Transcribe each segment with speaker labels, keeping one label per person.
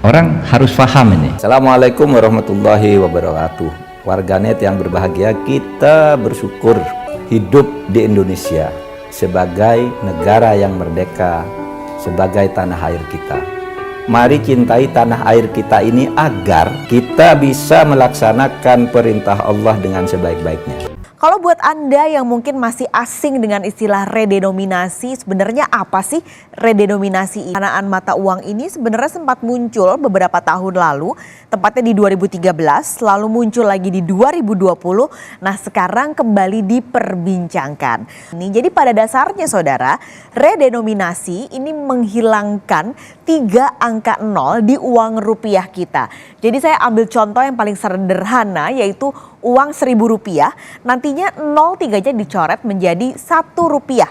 Speaker 1: Orang harus paham ini.
Speaker 2: Assalamualaikum warahmatullahi wabarakatuh. Warganet yang berbahagia, kita bersyukur hidup di Indonesia sebagai negara yang merdeka, sebagai tanah air kita. Mari cintai tanah air kita ini agar kita bisa melaksanakan perintah Allah dengan sebaik-baiknya.
Speaker 3: Kalau buat Anda yang mungkin masih asing dengan istilah redenominasi, sebenarnya apa sih redenominasi? Pendanaan mata uang ini sebenarnya sempat muncul beberapa tahun lalu, tepatnya di 2013, lalu muncul lagi di 2020, nah sekarang kembali diperbincangkan. Jadi pada dasarnya saudara, redenominasi ini menghilangkan 3 angka 0 di uang rupiah kita. Jadi saya ambil contoh yang paling sederhana yaitu uang Rp1.000, nantinya 03-nya dicoret menjadi Rp1.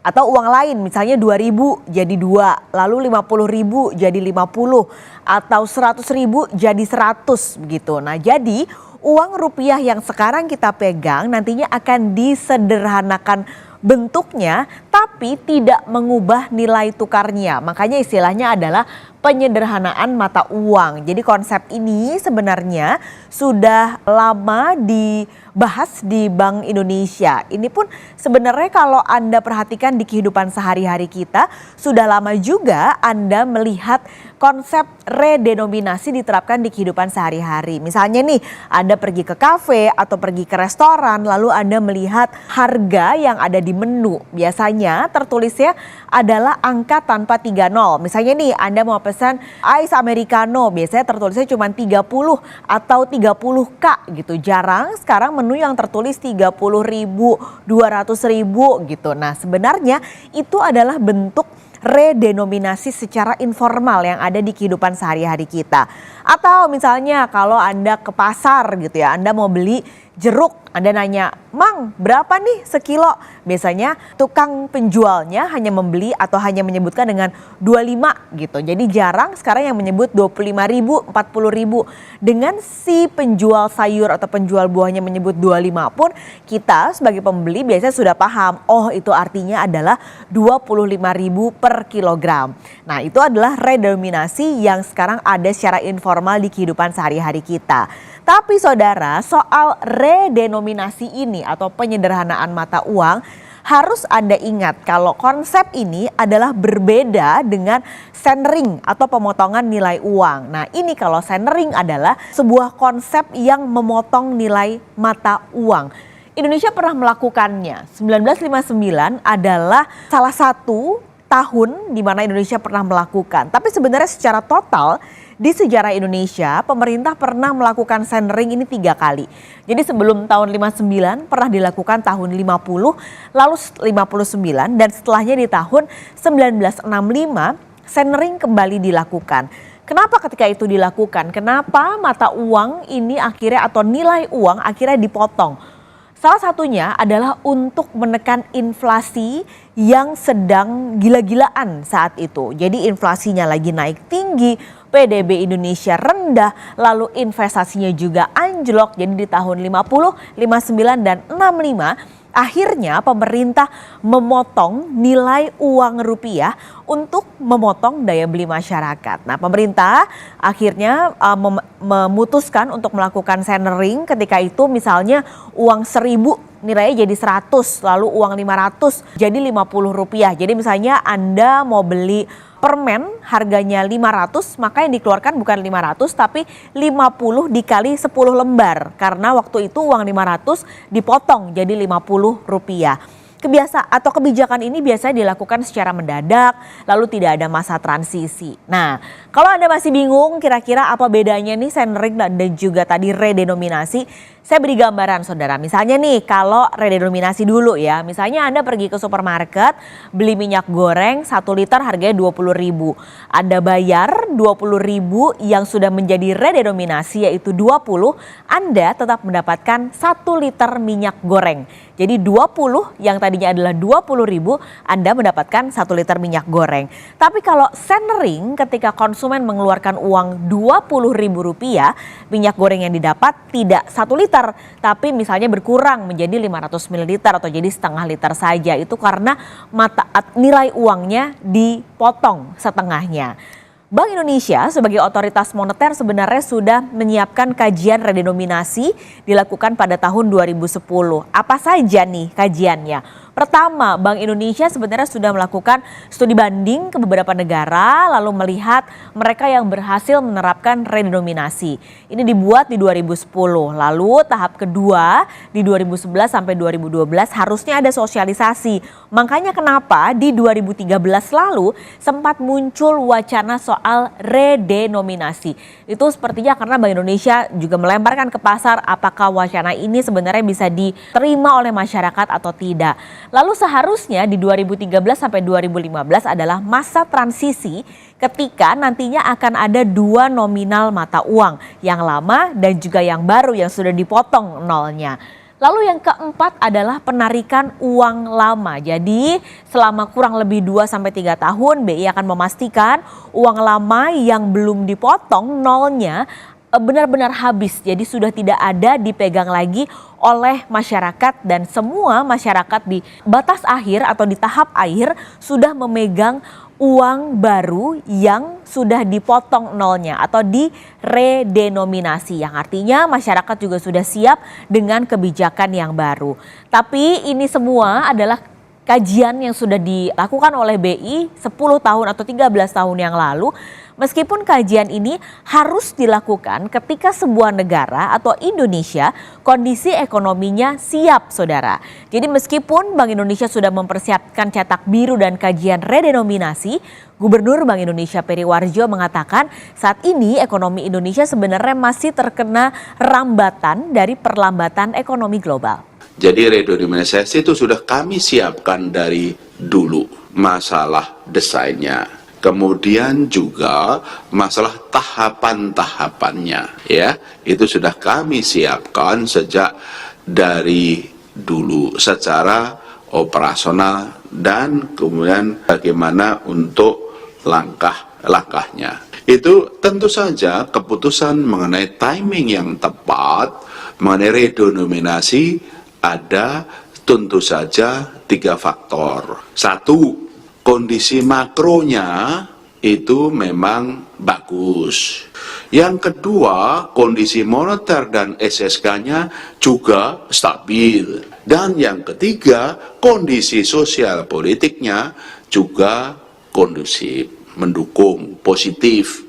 Speaker 3: Atau uang lain misalnya 2.000 jadi 2, lalu 50.000 jadi 50, atau 100.000 jadi 100 begitu. Nah jadi uang rupiah yang sekarang kita pegang nantinya akan disederhanakan bentuknya tapi tidak mengubah nilai tukarnya. Makanya istilahnya adalah penyederhanaan mata uang. Jadi konsep ini sebenarnya sudah lama dibahas di Bank Indonesia. Ini pun sebenarnya kalau Anda perhatikan di kehidupan sehari-hari kita, sudah lama juga Anda melihat konsep redenominasi diterapkan di kehidupan sehari-hari. Misalnya nih, Anda pergi ke kafe atau pergi ke restoran, lalu Anda melihat harga yang ada di menu. Biasanya tertulisnya adalah angka tanpa 30. Misalnya nih, Anda mau pesan ice americano, biasanya tertulisnya cuma 30 atau 30K gitu. Jarang sekarang menu yang tertulis 30.000, 200.000 gitu. Nah sebenarnya itu adalah bentuk redenominasi secara informal yang ada di kehidupan sehari-hari kita. Atau misalnya kalau Anda ke pasar gitu ya, Anda mau beli jeruk, Anda nanya, "Mang, berapa nih sekilo?" Biasanya tukang penjualnya hanya membeli atau hanya menyebutkan dengan 25 gitu. Jadi jarang sekarang yang menyebut 25.000, 40.000. Dengan si penjual sayur atau penjual buahnya menyebut 25 pun kita sebagai pembeli biasanya sudah paham, oh itu artinya adalah 25.000 per kilogram. Nah itu adalah redenominasi yang sekarang ada secara informal di kehidupan sehari-hari kita. Tapi saudara, soal redenominasi ini atau penyederhanaan mata uang, harus Anda ingat kalau konsep ini adalah berbeda dengan centering atau pemotongan nilai uang. Nah ini kalau centering adalah sebuah konsep yang memotong nilai mata uang. Indonesia pernah melakukannya. 1959 adalah salah satu tahun di mana Indonesia pernah melakukan. Tapi sebenarnya secara total di sejarah Indonesia, pemerintah pernah melakukan centering ini 3 kali. Jadi sebelum tahun 59 pernah dilakukan tahun 50, lalu 59 dan setelahnya di tahun 1965 centering kembali dilakukan. Kenapa ketika itu dilakukan? Kenapa mata uang ini akhirnya atau nilai uang akhirnya dipotong? Salah satunya adalah untuk menekan inflasi yang sedang gila-gilaan saat itu. Jadi inflasinya lagi naik tinggi, PDB Indonesia rendah, lalu investasinya juga anjlok. Jadi di tahun 50, 59 dan 65 akhirnya pemerintah memotong nilai uang rupiah untuk memotong daya beli masyarakat. Nah pemerintah akhirnya memutuskan untuk melakukan centering ketika itu misalnya uang 1.000 nilainya jadi 100, lalu uang 500 jadi Rp50. Jadi misalnya Anda mau beli permen harganya 500, maka yang dikeluarkan bukan 500 tapi 50 dikali 10 lembar. Karena waktu itu uang 500 dipotong jadi Rp50. Kebijakan ini biasanya dilakukan secara mendadak, lalu tidak ada masa transisi. Nah, kalau Anda masih bingung kira-kira apa bedanya nih centering dan juga tadi redenominasi, saya beri gambaran saudara. Misalnya nih kalau redenominasi dulu ya, misalnya Anda pergi ke supermarket beli minyak goreng 1 liter harganya 20.000. Anda bayar 20.000 yang sudah menjadi redenominasi yaitu 20, Anda tetap mendapatkan 1 liter minyak goreng. Jadi 20 yang tadinya adalah 20.000, Anda mendapatkan 1 liter minyak goreng. Tapi kalau centering ketika konsumen mengeluarkan uang Rp20.000, minyak goreng yang didapat tidak 1 liter, tapi misalnya berkurang menjadi 500 ml atau jadi setengah liter saja. Itu karena nilai uangnya dipotong setengahnya. Bank Indonesia sebagai otoritas moneter sebenarnya sudah menyiapkan kajian redenominasi dilakukan pada tahun 2010. Apa saja nih kajiannya? Pertama, Bank Indonesia sebenarnya sudah melakukan studi banding ke beberapa negara lalu melihat mereka yang berhasil menerapkan redenominasi. Ini dibuat di 2010. Lalu tahap kedua di 2011 sampai 2012 harusnya ada sosialisasi. Makanya kenapa di 2013 lalu sempat muncul wacana soal redenominasi. Itu sepertinya karena Bank Indonesia juga melemparkan ke pasar apakah wacana ini sebenarnya bisa diterima oleh masyarakat atau tidak. Lalu seharusnya di 2013 sampai 2015 adalah masa transisi ketika nantinya akan ada dua nominal mata uang, yang lama dan juga yang baru yang sudah dipotong nolnya. Lalu yang keempat adalah penarikan uang lama. Jadi selama kurang lebih 2-3 tahun BI akan memastikan uang lama yang belum dipotong nolnya benar-benar habis. Jadi sudah tidak ada dipegang lagi oleh masyarakat dan semua masyarakat di batas akhir atau di tahap akhir sudah memegang uang baru yang sudah dipotong nolnya atau diredenominasi, yang artinya masyarakat juga sudah siap dengan kebijakan yang baru. Tapi ini semua adalah kajian yang sudah dilakukan oleh BI 10 tahun atau 13 tahun yang lalu. Meskipun kajian ini harus dilakukan ketika sebuah negara atau Indonesia kondisi ekonominya siap, saudara. Jadi meskipun Bank Indonesia sudah mempersiapkan cetak biru dan kajian redenominasi, Gubernur Bank Indonesia Peri Warjio mengatakan saat ini ekonomi Indonesia sebenarnya masih terkena rambatan dari perlambatan ekonomi global.
Speaker 1: Jadi redenominasi itu sudah kami siapkan dari dulu, masalah desainnya. Kemudian juga masalah tahapan-tahapannya, ya, itu sudah kami siapkan sejak dari dulu secara operasional dan kemudian bagaimana untuk langkah-langkahnya. Itu tentu saja keputusan mengenai timing yang tepat mengenai redenominasi ada tentu saja 3 faktor. Satu, kondisi makronya itu memang bagus. Yang kedua, kondisi moneter dan SSK-nya juga stabil. Dan yang ketiga, kondisi sosial politiknya juga kondusif, mendukung, positif.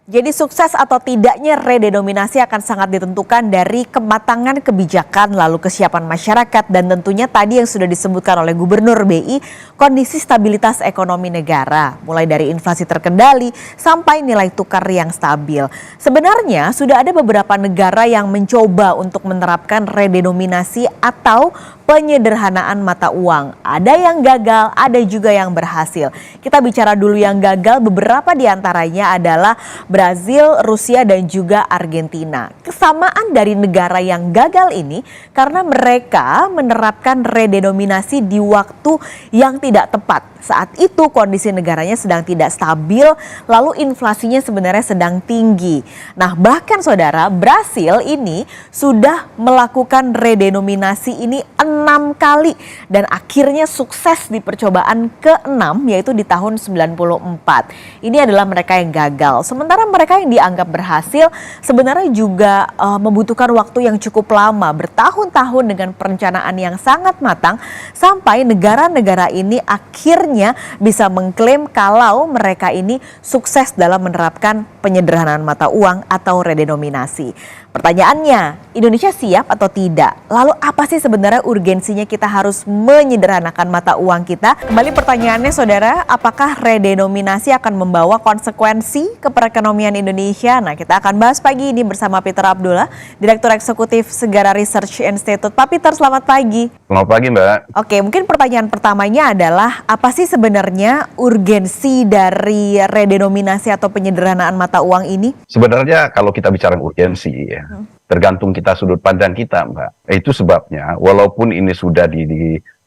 Speaker 3: Jadi sukses atau tidaknya redenominasi akan sangat ditentukan dari kematangan kebijakan lalu kesiapan masyarakat dan tentunya tadi yang sudah disebutkan oleh Gubernur BI, kondisi stabilitas ekonomi negara mulai dari inflasi terkendali sampai nilai tukar yang stabil. Sebenarnya sudah ada beberapa negara yang mencoba untuk menerapkan redenominasi atau penyederhanaan mata uang. Ada yang gagal, ada juga yang berhasil. Kita bicara dulu yang gagal, beberapa diantaranya adalah Brazil, Rusia, dan juga Argentina. Kesamaan dari negara yang gagal ini karena mereka menerapkan redenominasi di waktu yang tidak tepat. Saat itu kondisi negaranya sedang tidak stabil, lalu inflasinya sebenarnya sedang tinggi. Nah bahkan saudara, Brasil ini sudah melakukan redenominasi ini 6 kali dan akhirnya sukses di percobaan ke-6 yaitu di tahun 94. Ini adalah mereka yang gagal. Sementara mereka yang dianggap berhasil sebenarnya juga membutuhkan waktu yang cukup lama, bertahun-tahun dengan perencanaan yang sangat matang sampai negara-negara ini akhirnya bisa mengklaim kalau mereka ini sukses dalam menerapkan penyederhanaan mata uang atau redenominasi. Pertanyaannya, Indonesia siap atau tidak? Lalu apa sih sebenarnya urgensinya kita harus menyederhanakan mata uang kita? Kembali pertanyaannya saudara, apakah redenominasi akan membawa konsekuensi ke perekonomian Indonesia? Nah kita akan bahas pagi ini bersama Peter Abdullah, Direktur Eksekutif Segara Research Institute. Pak Peter, selamat pagi.
Speaker 4: Selamat pagi Mbak.
Speaker 3: Oke, mungkin pertanyaan pertamanya adalah apa sih sebenarnya urgensi dari redenominasi atau penyederhanaan mata uang ini?
Speaker 4: Sebenarnya kalau kita bicara urgensi ya, tergantung kita sudut pandang kita Mbak. Itu sebabnya walaupun ini sudah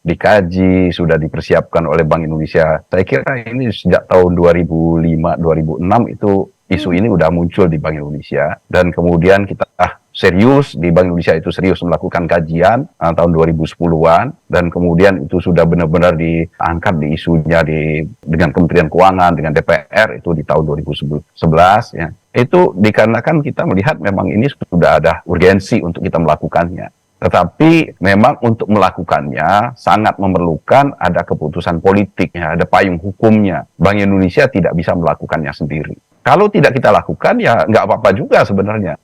Speaker 4: dikaji, sudah dipersiapkan oleh Bank Indonesia, saya kira ini sejak tahun 2005-2006 itu isu ini udah muncul di Bank Indonesia dan kemudian kita serius, di Bank Indonesia itu serius melakukan kajian tahun 2010-an, dan kemudian itu sudah benar-benar diangkat di isunya dengan Kementerian Keuangan, dengan DPR itu di tahun 2011 ya. Itu dikarenakan kita melihat memang ini sudah ada urgensi untuk kita melakukannya. Tetapi memang untuk melakukannya sangat memerlukan ada keputusan politik, ya, ada payung hukumnya. Bank Indonesia tidak bisa melakukannya sendiri. Kalau tidak kita lakukan ya nggak apa-apa juga sebenarnya.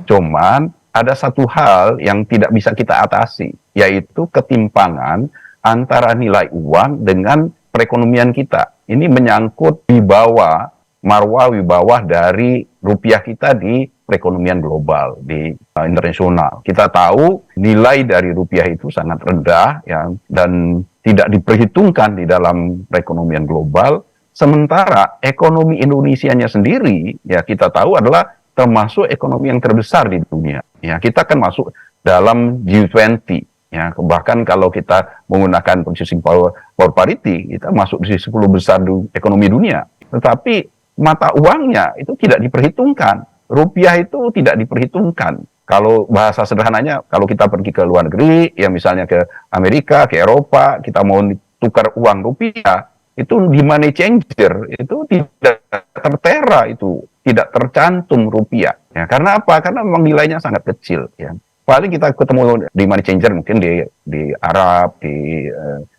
Speaker 4: Cuman ada satu hal yang tidak bisa kita atasi, yaitu ketimpangan antara nilai uang dengan perekonomian kita. Ini menyangkut marwah wibawa dari rupiah kita di perekonomian global, di internasional. Kita tahu nilai dari rupiah itu sangat rendah ya, dan tidak diperhitungkan di dalam perekonomian global, sementara ekonomi Indonesianya sendiri ya kita tahu adalah termasuk ekonomi yang terbesar di dunia. Ya, kita kan masuk dalam G20 ya, bahkan kalau kita menggunakan purchasing power parity, kita masuk di 10 besar ekonomi dunia. Tetapi mata uangnya itu tidak diperhitungkan. Rupiah itu tidak diperhitungkan. Kalau bahasa sederhananya, kalau kita pergi ke luar negeri, ya misalnya ke Amerika, ke Eropa, kita mau tukar uang rupiah, itu di money changer, itu tidak tertera, itu tidak tercantum rupiah. Ya, karena apa? Karena memang nilainya sangat kecil. Ya. Paling kita ketemu di money changer mungkin di Arab, di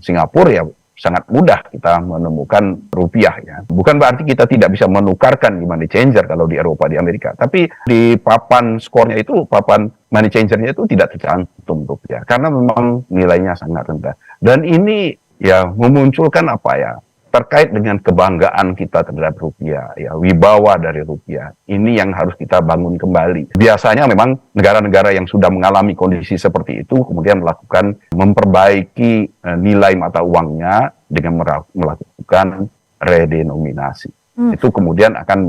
Speaker 4: Singapura ya, sangat mudah kita menemukan rupiah ya. Bukan berarti kita tidak bisa menukarkan di money changer kalau di Eropa, di Amerika. Tapi di papan skornya itu, papan money changernya itu tidak tercantum rupiah. Karena memang nilainya sangat rendah. Dan ini ya memunculkan apa ya, terkait dengan kebanggaan kita terhadap rupiah, ya, wibawa dari rupiah. Ini yang harus kita bangun kembali. Biasanya memang negara-negara yang sudah mengalami kondisi seperti itu kemudian memperbaiki nilai mata uangnya dengan melakukan redenominasi. Itu kemudian akan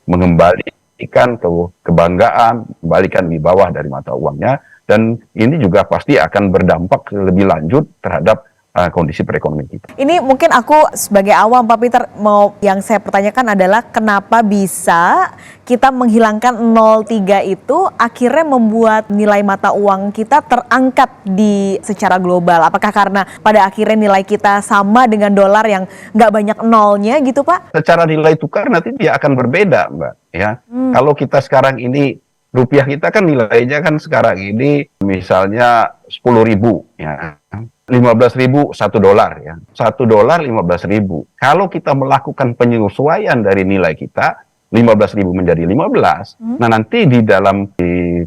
Speaker 4: mengembalikan kebanggaan, kembalikan wibawa dari mata uangnya, dan ini juga pasti akan berdampak lebih lanjut terhadap kondisi perekonomian kita.
Speaker 3: Ini mungkin aku sebagai awam Pak Peter, yang saya pertanyakan adalah kenapa bisa kita menghilangkan 0,3 itu akhirnya membuat nilai mata uang kita terangkat secara global. Apakah karena pada akhirnya nilai kita sama dengan dolar yang nggak banyak nolnya gitu Pak? Secara
Speaker 4: nilai tukar nanti dia akan berbeda Mbak. Ya, kalau kita sekarang ini rupiah kita kan nilainya kan sekarang ini misalnya 10.000 ya. 15.000 $1 ya. $1 15.000. Kalau kita melakukan penyesuaian dari nilai kita 15.000 menjadi 15, nah nanti di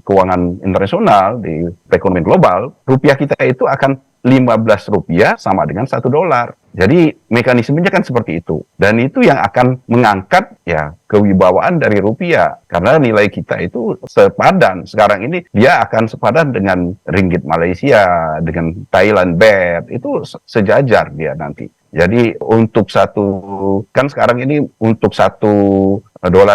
Speaker 4: keuangan internasional, di perekonomian global, rupiah kita itu akan 15 rupiah sama dengan $1. Jadi mekanismenya kan seperti itu. Dan itu yang akan mengangkat ya kewibawaan dari rupiah. Karena nilai kita itu sepadan. Sekarang ini dia akan sepadan dengan ringgit Malaysia, dengan Thailand baht. Itu sejajar dia nanti. Jadi untuk sekarang ini untuk $1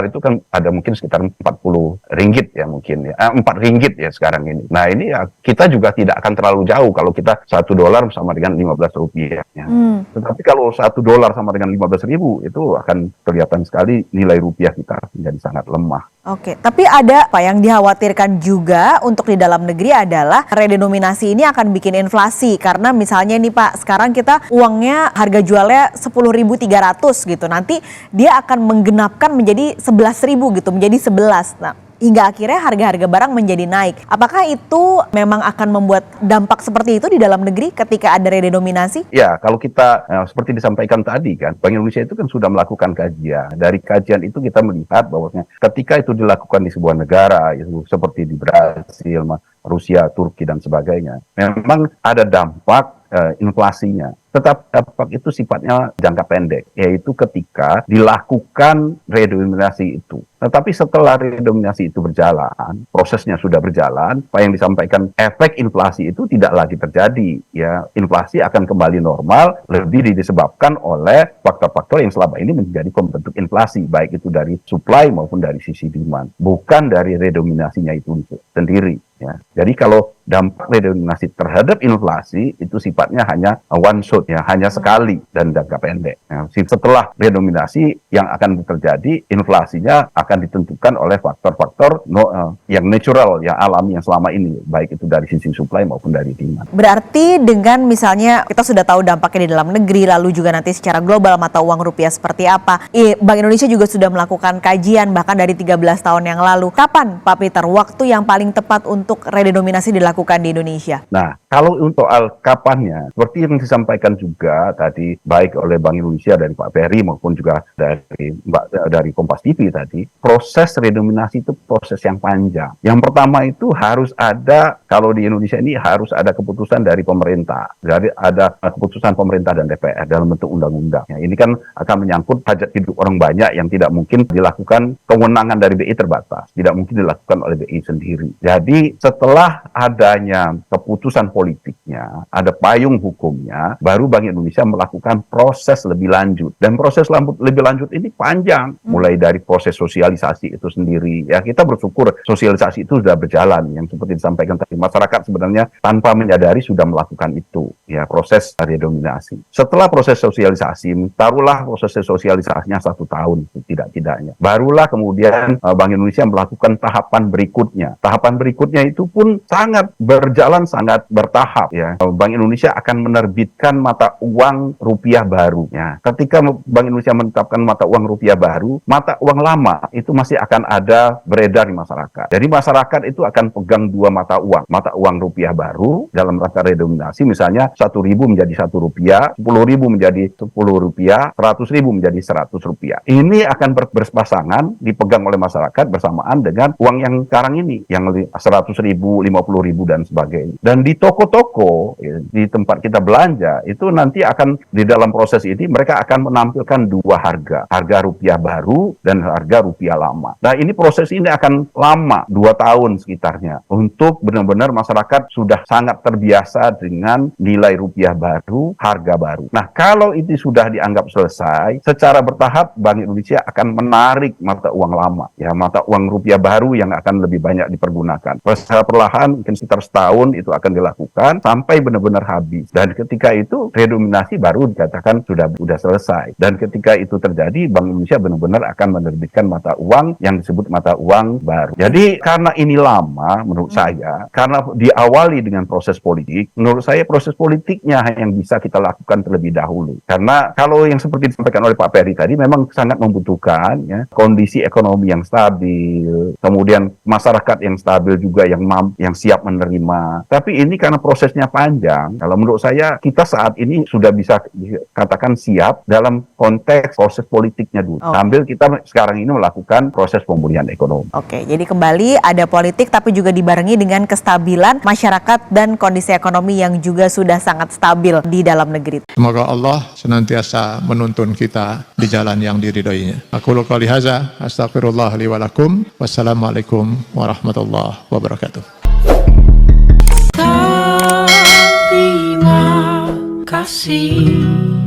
Speaker 4: itu kan ada mungkin sekitar 40 ringgit ya mungkin ya, 4 ringgit ya sekarang ini. Nah ini ya kita juga tidak akan terlalu jauh kalau kita $1 sama dengan 15 rupiah. Ya. Tetapi kalau $1 sama dengan 15.000 itu akan kelihatan sekali nilai rupiah kita menjadi sangat lemah.
Speaker 3: Oke, tapi ada Pak yang dikhawatirkan juga untuk di dalam negeri adalah redenominasi ini akan bikin inflasi. Karena misalnya nih Pak, sekarang kita uangnya harga jualnya 10.300 gitu. Nanti dia akan menggenapkan menjadi 11.000 gitu, menjadi 11. Nah, hingga akhirnya harga-harga barang menjadi naik. Apakah itu memang akan membuat dampak seperti itu di dalam negeri ketika ada redenominasi?
Speaker 4: Ya, kalau kita seperti disampaikan tadi kan, Bank Indonesia itu kan sudah melakukan kajian. Dari kajian itu kita melihat bahwa ketika itu dilakukan di sebuah negara, itu seperti di Brasil, Rusia, Turki dan sebagainya, memang ada dampak inflasinya. Tetap dampak itu sifatnya jangka pendek, yaitu ketika dilakukan redenominasi itu. Tetapi setelah redenominasi itu berjalan, prosesnya sudah berjalan, apa yang disampaikan efek inflasi itu tidak lagi terjadi. Ya, inflasi akan kembali normal, lebih disebabkan oleh faktor-faktor yang selama ini menjadi pembentuk inflasi, baik itu dari supply maupun dari sisi demand, bukan dari redenominasinya itu sendiri. Ya. Jadi kalau dampak redenominasi terhadap inflasi itu sifatnya hanya one shot, ya, hanya sekali dan jangka pendek. Ya, setelah redenominasi yang akan terjadi, inflasinya akan ditentukan oleh faktor-faktor yang natural, yang alami, yang selama ini, baik itu dari sisi supply maupun dari demand.
Speaker 3: Berarti dengan misalnya kita sudah tahu dampaknya di dalam negeri, lalu juga nanti secara global mata uang rupiah seperti apa. Bank Indonesia juga sudah melakukan kajian bahkan dari 13 tahun yang lalu. Kapan Pak Peter waktu yang paling tepat untuk redenominasi dilakukan di Indonesia?
Speaker 4: Nah, kalau untuk kapannya, seperti yang disampaikan juga tadi, baik oleh Bank Indonesia dari Pak Ferry maupun juga dari Kompas TV tadi, proses redenominasi itu proses yang panjang. Yang pertama itu harus ada, kalau di Indonesia ini harus ada keputusan dari pemerintah. Jadi ada keputusan pemerintah dan DPR dalam bentuk undang-undang. Ya, ini kan akan menyangkut hajat hidup orang banyak yang tidak mungkin dilakukan, kewenangan dari BI terbatas, tidak mungkin dilakukan oleh BI sendiri. Jadi setelah adanya keputusan politiknya, ada payung hukumnya, baru Bank Indonesia melakukan proses lebih lanjut. Dan proses lebih lanjut ini panjang, mulai dari proses sosialisasi itu sendiri. Ya, kita bersyukur sosialisasi itu sudah berjalan, yang seperti disampaikan tadi, masyarakat sebenarnya tanpa menyadari sudah melakukan itu, ya, proses redenominasi. Setelah proses sosialisasi, taruhlah proses sosialisasinya 1 tahun, tidak-tidaknya. Barulah kemudian Bank Indonesia melakukan tahapan berikutnya. Tahapan berikutnya itu pun sangat berjalan, sangat bertahap, ya. Bank Indonesia akan menerbitkan mata uang rupiah baru. Ya. Ketika Bank Indonesia menetapkan mata uang rupiah baru, mata uang lama itu masih akan ada beredar di masyarakat. Jadi masyarakat itu akan pegang 2 mata uang rupiah baru dalam rangka redenominasi, misalnya 1.000 menjadi 1 rupiah, 10.000 menjadi 10 rupiah, 100.000 menjadi 100 rupiah. Ini akan berpasangan dipegang oleh masyarakat bersamaan dengan uang yang sekarang ini, yang 100.000, 50.000 dan sebagainya. Dan di toko-toko, ya, di tempat kita belanja, itu nanti akan di dalam proses ini mereka akan menampilkan 2 harga rupiah baru dan harga rupiah lama. Nah, ini proses ini akan lama, 2 tahun sekitarnya, untuk benar-benar masyarakat sudah sangat terbiasa dengan nilai rupiah baru, harga baru. Nah, kalau itu sudah dianggap selesai, secara bertahap Bank Indonesia akan menarik mata uang lama, ya, mata uang rupiah baru yang akan lebih banyak dipergunakan. Secara perlahan, mungkin sekitar setahun itu akan dilakukan sampai benar-benar habis. Dan ketika itu redenominasi baru dikatakan sudah selesai. Dan ketika itu terjadi, Bank Indonesia benar-benar akan menerbitkan mata uang yang disebut mata uang baru. Jadi karena ini lama menurut saya, karena diawali dengan proses politik, menurut saya proses politiknya yang bisa kita lakukan terlebih dahulu. Karena kalau yang seperti disampaikan oleh Pak Ferry tadi memang sangat membutuhkan, ya, kondisi ekonomi yang stabil, kemudian masyarakat yang stabil juga, yang siap menerima. Tapi ini karena prosesnya panjang, kalau menurut saya kita saat ini sudah bisa dikatakan siap dalam konteks proses politiknya dulu. Sambil kita sekarang ini melakukan proses pemulihan ekonomi.
Speaker 3: Oke, jadi kembali ada politik tapi juga dibarengi dengan kestabilan masyarakat dan kondisi ekonomi yang juga sudah sangat stabil di dalam negeri.
Speaker 5: Semoga Allah senantiasa menuntun kita di jalan yang diridhoinya. Aku qouli hadza, astaghfirullah li wa lakum. Wassalamualaikum warahmatullahi wabarakatuh.
Speaker 6: Terima kasih.